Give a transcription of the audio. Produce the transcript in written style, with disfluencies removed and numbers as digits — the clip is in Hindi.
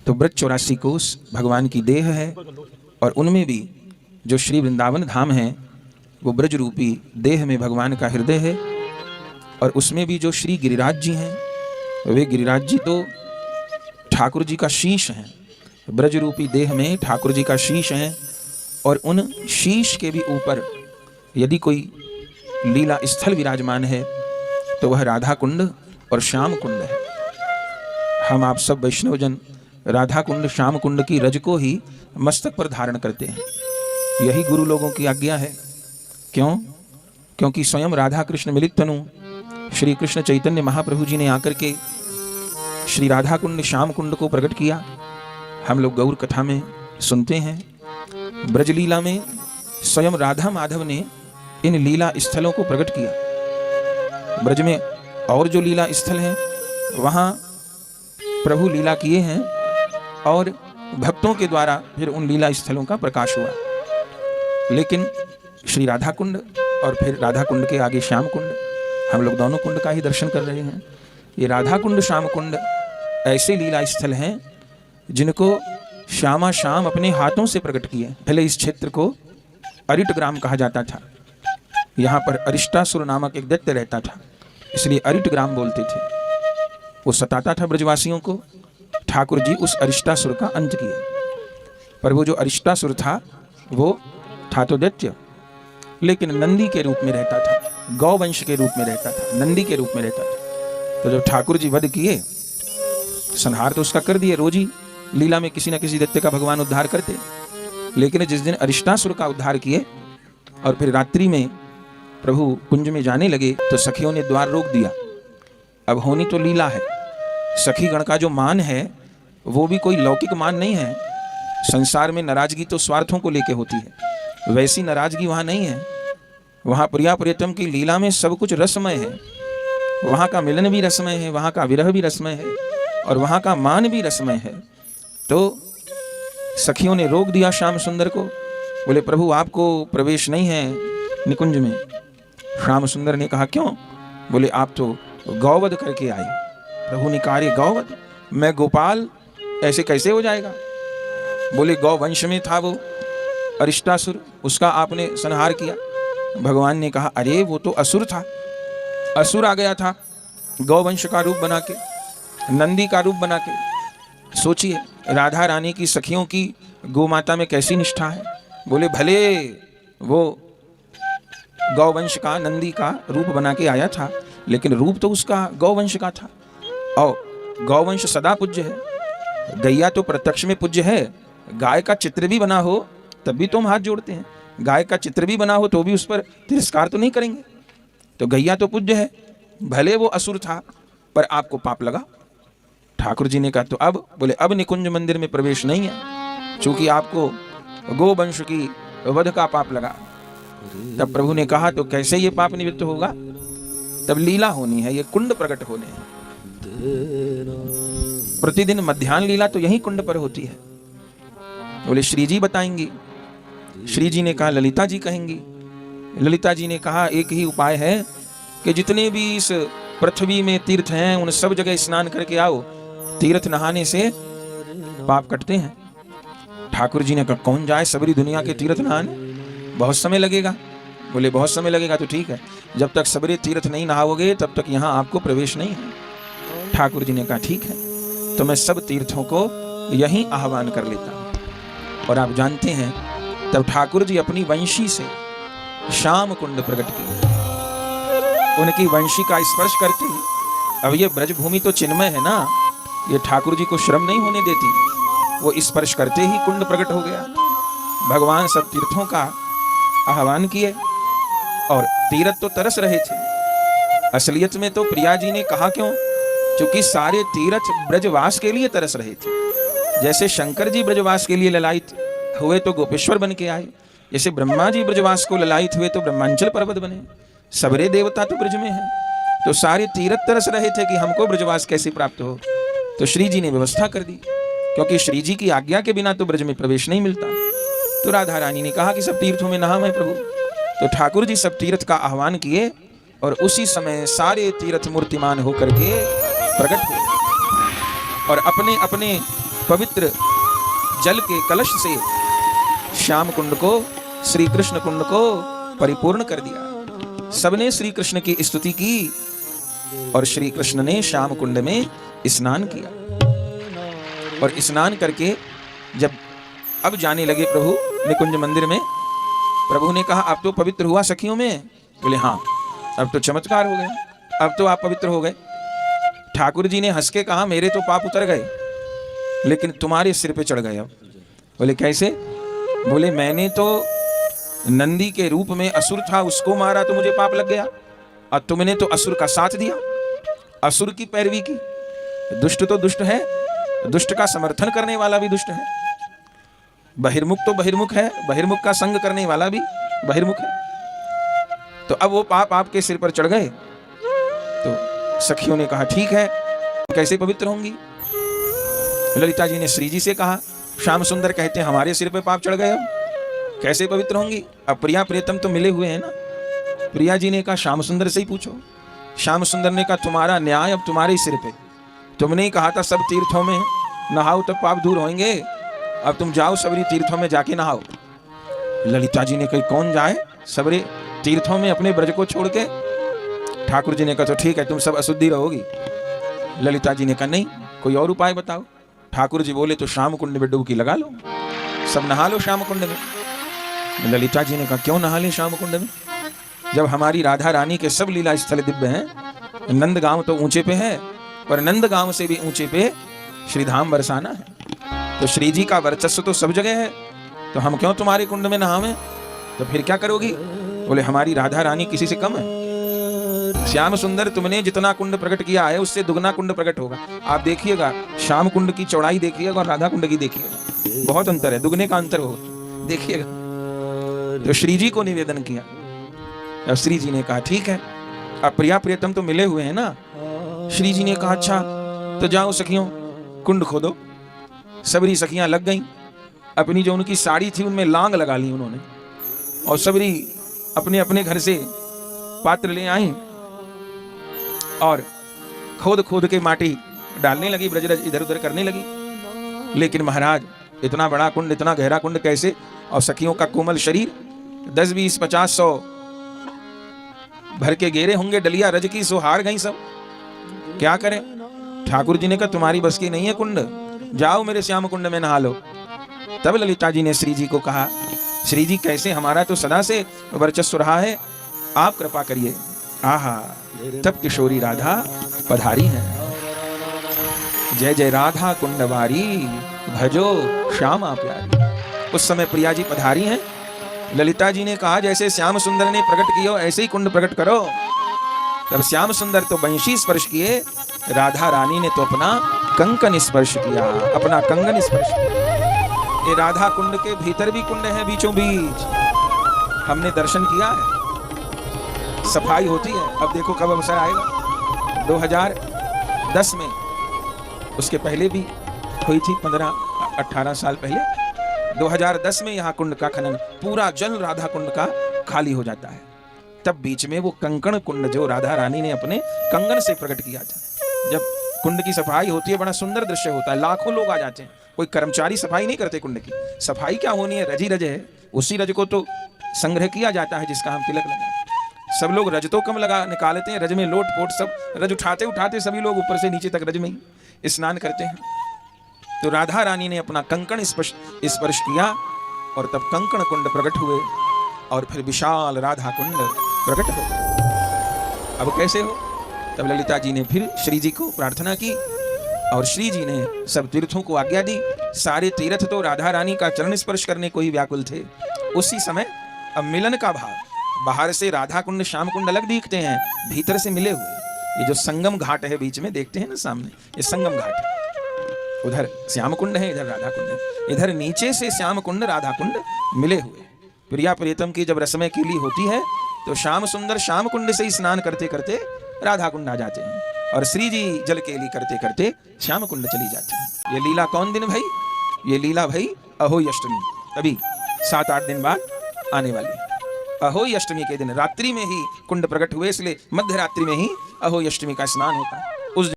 तो ब्रज 84 कोस भगवान की देह है, और उनमें भी जो श्री वृंदावन धाम है वो ब्रज रूपी देह में भगवान का हृदय है। और उसमें भी जो श्री गिरिराज जी हैं वे गिरिराज जी तो ठाकुर जी का शीश हैं। ब्रज रूपी देह में ठाकुर जी का शीश है, और उन शीश के भी ऊपर यदि कोई लीला स्थल विराजमान है तो वह राधा कुंड और श्याम कुंड है। हम आप सब वैष्णवजन राधा कुंड श्याम कुंड की रज को ही मस्तक पर धारण करते हैं, यही गुरु लोगों की आज्ञा है। क्यों? क्योंकि स्वयं राधा कृष्ण मिलित तनु श्री कृष्ण चैतन्य महाप्रभु जी ने आकर के श्री राधा कुंड श्याम कुंड को प्रकट किया। हम लोग गौर कथा में सुनते हैं, ब्रज लीला में स्वयं राधा माधव ने इन लीला स्थलों को प्रकट किया। ब्रज में और जो लीला स्थल हैं वहाँ प्रभु लीला किए हैं, और भक्तों के द्वारा फिर उन लीला स्थलों का प्रकाश हुआ। लेकिन श्री राधा कुंड और फिर राधा कुंड के आगे श्याम कुंड, हम लोग दोनों कुंड का ही दर्शन कर रहे हैं। ये राधा कुंड श्याम कुंड ऐसे लीला स्थल हैं जिनको श्यामा श्याम अपने हाथों से प्रकट किए। पहले इस क्षेत्र को अरिट ग्राम कहा जाता था। यहाँ पर अरिष्टासुर नामक एक दैत्य रहता था, इसलिए अरिट ग्राम बोलते थे। वो सताता था ब्रजवासियों को। ठाकुर जी उस अरिष्टासुर का अंत किए, पर वो जो अरिष्टासुर था वो था तो दैत्य, लेकिन नंदी के रूप में रहता था, गौवंश के रूप में रहता था, नंदी के रूप में रहता था। तो जब ठाकुर जी वध किए, संहार तो उसका कर दिए, रोज ही लीला में किसी न किसी दैत्य का भगवान उद्धार करते। लेकिन जिस दिन अरिष्टासुर का उद्धार किए और फिर रात्रि में प्रभु कुंज में जाने लगे तो सखियों ने द्वार रोक दिया। अब होनी तो लीला है, सखी गण का जो मान है वो भी कोई लौकिक मान नहीं है। संसार में नाराजगी तो स्वार्थों को लेके होती है, वैसी नाराजगी वहाँ नहीं है। वहाँ प्रिया प्रियतम की लीला में सब कुछ रसमय है। वहाँ का मिलन भी रसमय है, वहाँ का विरह भी रसमय है, और वहाँ का मान भी रसमय है। तो सखियों ने रोक दिया श्याम सुंदर को, बोले प्रभु आपको प्रवेश नहीं है निकुंज में। श्याम सुंदर ने कहा क्यों? बोले आप तो गौवध करके आए। प्रभु ने कहा गौवध? मैं गोपाल, ऐसे कैसे हो जाएगा? बोले गौवंश में था वो अरिष्टासुर, उसका आपने संहार किया। भगवान ने कहा अरे वो तो असुर था, असुर आ गया था गौवंश का रूप बना के, नंदी का रूप बना के। सोचिए राधा रानी की सखियों की गोमाता में कैसी निष्ठा है। बोले भले वो गौवंश का नंदी का रूप बना के आया था, लेकिन रूप तो उसका गौवंश का था, और गौवंश सदा पूज्य है। गैया तो प्रत्यक्ष में पूज्य है, गाय का चित्र भी बना हो तब भी तो हम हाथ जोड़ते हैं, गाय का चित्र भी बना हो तो भी उस पर तिरस्कार तो नहीं करेंगे। तो गैया तो पूज्य है, भले वो असुर था पर आपको पाप लगा। ठाकुर जी ने कहा तो अब? बोले अब निकुंज मंदिर में प्रवेश नहीं है, चूंकि आपको गोवंश की वध का पाप लगा। तब प्रभु ने कहा तो कैसे ये पाप निवृत्त होगा? तब लीला होनी है, ये कुंड प्रकट होने हैं। प्रतिदिन मध्याह्न लीला तो यही कुंड पर होती है। बोले श्री जी बताएंगी। श्री जी ने कहा ललिता जी कहेंगी। ललिता जी ने कहा एक ही उपाय है कि जितने भी इस पृथ्वी में तीर्थ हैं उन सब जगह स्नान करके आओ, तीर्थ नहाने से पाप कटते हैं। ठाकुर जी ने कहा कौन जाए सबरी दुनिया के तीर्थ नहाने, बहुत समय लगेगा। बोले बहुत समय लगेगा तो ठीक है, जब तक सबरे तीर्थ नहीं नहाओगे तब तक यहाँ आपको प्रवेश नहीं है। ठाकुर जी ने कहा ठीक है, तो मैं सब तीर्थों को यहीं आह्वान कर लेता हूँ। और आप जानते हैं तब ठाकुर जी अपनी वंशी से श्याम कुंड प्रकट किए। उनकी वंशी का स्पर्श करते ही, अब ये ब्रजभूमि तो चिन्मय है ना, ये ठाकुर जी को श्रम नहीं होने देती, वो स्पर्श करते ही कुंड प्रकट हो गया। भगवान सब तीर्थों का आह्वान किए और तीर्थ तो तरस रहे थे। असलियत में तो प्रिया जी ने कहा क्यों? क्योंकि सारे तीर्थ ब्रजवास के लिए तरस रहे थे। जैसे शंकर जी ब्रजवास के लिए ललायित हुए तो गोपेश्वर बन के आए, जैसे ब्रह्मा जी ब्रजवास को ललायित हुए तो ब्रह्मांचल पर्वत बने। सबरे देवता तो ब्रज में हैं, तो सारे तीर्थ तरस रहे थे कि हमको ब्रजवास कैसे प्राप्त हो। तो श्री जी ने व्यवस्था कर दी, क्योंकि श्री जी की आज्ञा के बिना तो ब्रज में प्रवेश नहीं मिलता। तो राधा रानी ने कहा कि सब तीर्थों में नहा मैं प्रभु। तो ठाकुर जी सब तीर्थ का आह्वान किए और उसी समय सारे तीर्थ मूर्तिमान होकर के प्रकट हुए और अपने अपने पवित्र जल के कलश से श्याम कुंड को, श्री कृष्ण कुंड को परिपूर्ण कर दिया। सबने श्री कृष्ण की स्तुति की और श्री कृष्ण ने श्याम कुंड में स्नान किया। और स्नान करके जब अब जाने लगे प्रभु निकुंज मंदिर में, प्रभु ने कहा अब तो पवित्र हुआ सखियों में? बोले हाँ, अब तो चमत्कार हो गया, अब तो आप पवित्र हो गए। ठाकुर जी ने हंस के कहा मेरे तो पाप उतर गए, लेकिन तुम्हारे सिर पे चढ़ गए। अब बोले कैसे? बोले मैंने तो नंदी के रूप में असुर था, उसको मारा तो मुझे पाप लग गया, और तुमने तो असुर का साथ दिया, असुर की पैरवी की। दुष्ट तो दुष्ट है, दुष्ट का समर्थन करने वाला भी दुष्ट है। बहिर्मुख तो बहिर्मुख है, बहिर्मुख का संग करने वाला भी बहिर्मुख है। तो अब वो पाप आपके सिर पर चढ़ गए। तो सखियों ने कहा ठीक है, कैसे पवित्र होंगी? ललिता जी ने श्री जी से कहा श्याम सुंदर कहते हैं हमारे सिर पे पाप चढ़ गए, अब कैसे पवित्र होंगी? अब प्रिया प्रियतम तो मिले हुए हैं ना। प्रिया जी ने कहा श्याम सुंदर से ही पूछो। श्याम सुंदर ने कहा तुम्हारा न्याय अब तुम्हारे ही सिर पे, तुमने ही कहा था सब तीर्थों में नहाओ तब पाप दूर होंगे, अब तुम जाओ सबरी तीर्थों में जाके नहाओ। ललिता जी ने कही कौन जाए सबरी तीर्थों में अपने ब्रज को छोड़ के? ठाकुर जी ने कहा तो ठीक है, तुम सब अशुद्धि रहोगी। ललिता जी ने कहा नहीं, कोई और उपाय बताओ। ठाकुर जी बोले तो श्याम कुंड में डुबकी लगा लो, सब नहा लो श्याम कुंड में। ललिता जी ने कहा क्यों नहा ले श्याम कुंड में, जब हमारी राधा रानी के सब लीला स्थल दिव्य हैं। नंद गांव तो ऊंचे पे है, पर नंद गांव से भी ऊंचे पे श्रीधाम बरसाना है, तो श्री जी का वर्चस्व तो सब जगह है, तो हम क्यों तुम्हारे कुंड में नहावें? तो फिर क्या करोगी? बोले हमारी राधा रानी किसी से कम है। श्याम सुंदर तुमने जितना कुंड प्रकट किया है उससे दुगना कुंड प्रकट होगा। आप देखिएगा श्याम कुंड की चौड़ाई देखिएगा और राधा कुंड की देखिएगा, बहुत अंतर है, दुगने का अंतर होगा, देखिएगा। तो श्री जी को निवेदन किया। अब श्री जी ने कहा ठीक है, अब प्रिया प्रियतम तो मिले हुए हैं ना। श्री जी ने कहा अच्छा तो जाओ सखियों कुंड खोदो। सबरी सखियां लग गईं, अपनी जो उनकी साड़ी थी उनमें लांग लगा ली उन्होंने, और सबरी अपने अपने घर से पात्र ले आई और खोद खोद के माटी डालने लगी, ब्रजरज इधर उधर करने लगी। लेकिन महाराज इतना बड़ा कुंड, इतना गहरा कुंड कैसे? और सखियों का कोमल शरीर 10 20 50 100 भर के घेरे होंगे डलिया रज की, सो हार गई सब, क्या करें? ठाकुर जी ने कहा तुम्हारी बस की नहीं है कुंड, जाओ मेरे श्याम कुंड में नहा लो। तब ललिता जी ने श्री जी को कहा श्री जी कैसे, हमारा तो सदा से वर्चस्व रहा है, आप कृपा करिए। आहा, तब किशोरी राधा पधारी है। जय जय राधा कुंडवारी भजो श्यामा प्यारी। उस समय प्रिया जी पधारी हैं। ललिता जी ने कहा जैसे श्याम सुंदर ने प्रकट किया ऐसे ही कुंड प्रकट करो। तब श्याम सुंदर तो वंशी स्पर्श किए, राधा रानी ने तो अपना कंकन स्पर्श किया, अपना कंगन स्पर्श किया। ये राधा कुंड के भीतर भी कुंड है, बीचों बीच हमने दर्शन किया है, सफाई होती है। अब देखो कब अवसर आएगा, 2010 में, उसके पहले भी हुई थी 15-18 साल पहले। 2010 में यहाँ कुंड का खनन, पूरा जल राधा कुंड का खाली हो जाता है। तब बीच में वो कंकण कुंड जो राधा रानी ने अपने कंगन से प्रकट किया था, जब कुंड की सफाई होती है बड़ा सुंदर दृश्य होता है, लाखों लोग आ जाते हैं। कोई कर्मचारी सफाई नहीं करते कुंड की, सफाई क्या होनी है, रज ही रज है, उसी रज को तो संग्रह किया जाता है जिसका हम तिलक लगाए। सब लोग रज तो कम लगा निकालते हैं, रज में लोट पोट सब, रज उठाते उठाते सभी लोग ऊपर से नीचे तक रज में ही स्नान करते हैं। तो राधा रानी ने अपना कंकण स्पर्श किया और तब कंकण कुंड प्रकट हुए और फिर विशाल राधा कुंड प्रकट हो। अब कैसे हो? तब ललिता जी ने फिर श्री जी को प्रार्थना की और श्री जी ने सब तीर्थों को आज्ञा दी। सारे तीर्थ तो राधा रानी का चरण स्पर्श करने को ही व्याकुल थे। उसी समय अब मिलन का भाव, बाहर से राधा कुंड श्याम कुंड अलग दिखते हैं, भीतर से मिले हुए। ये जो संगम घाट है बीच में देखते हैं ना सामने, ये संगम घाट है। उधर श्याम कुंड है, इधर राधा कुंड है, इधर नीचे से श्याम कुंड राधा कुंड मिले हुए। प्रिया प्रियतम की जब रसमय कीली होती है तो श्याम सुंदर श्याम कुंड से ही स्नान करते करते राधा कुंड आ जाते हैं और श्री जी जल केली करते करते श्याम कुंड चली जाती है। ये लीला कौन दिन भाई? ये लीला भाई अहोई अष्टमी, अभी 7-8 दिन बाद आने वाली है। अहोई अष्टमी के दिन रात्रि में ही कुंड प्रकट हुए, इसलिए मध्य रात्रि में ही अहोई अष्टमी का स्नान होता है। उस